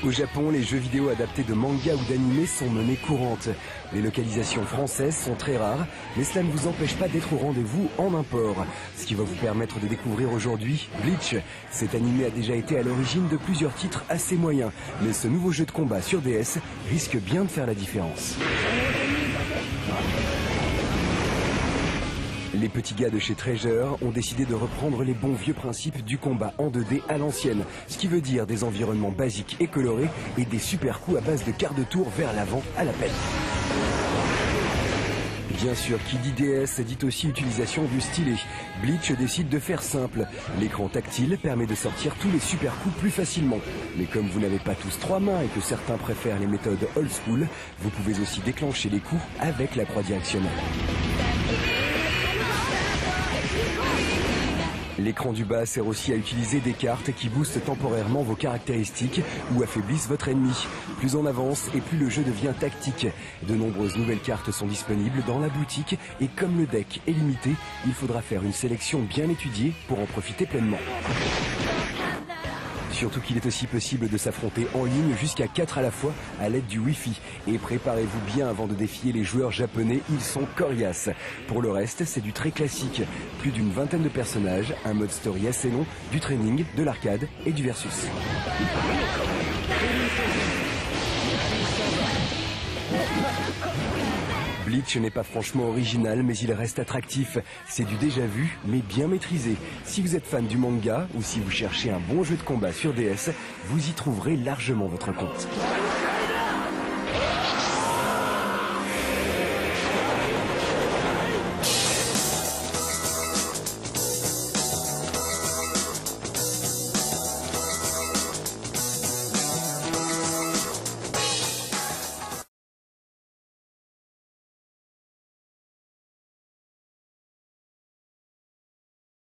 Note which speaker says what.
Speaker 1: Au Japon, les jeux vidéo adaptés de manga ou d'anime sont monnaie courante. Les localisations françaises sont très rares, mais cela ne vous empêche pas d'être au rendez-vous en import. Ce qui va vous permettre de découvrir aujourd'hui Bleach. Cet animé a déjà été à l'origine de plusieurs titres assez moyens, mais ce nouveau jeu de combat sur DS risque bien de faire la différence. Les petits gars de chez Treasure ont décidé de reprendre les bons vieux principes du combat en 2D à l'ancienne, ce qui veut dire des environnements basiques et colorés et des super coups à base de quart de tour vers l'avant à la pelle. Bien sûr, qui dit DS dit aussi utilisation du stylet. Bleach décide de faire simple. L'écran tactile permet de sortir tous les super coups plus facilement. Mais comme vous n'avez pas tous 3 mains et que certains préfèrent les méthodes old school, vous pouvez aussi déclencher les coups avec la croix directionnelle. L'écran du bas sert aussi à utiliser des cartes qui boostent temporairement vos caractéristiques ou affaiblissent votre ennemi. Plus on avance et plus le jeu devient tactique. De nombreuses nouvelles cartes sont disponibles dans la boutique et comme le deck est limité, il faudra faire une sélection bien étudiée pour en profiter pleinement. Surtout qu'il est aussi possible de s'affronter en ligne jusqu'à 4 à la fois à l'aide du Wi-Fi. Et préparez-vous bien avant de défier les joueurs japonais, ils sont coriaces. Pour le reste, c'est du très classique. Plus d'une vingtaine de personnages, un mode story assez long, du training, de l'arcade et du versus. Bleach n'est pas franchement original, mais il reste attractif. C'est du déjà vu, mais bien maîtrisé. Si vous êtes fan du manga ou si vous cherchez un bon jeu de combat sur DS, vous y trouverez largement votre compte.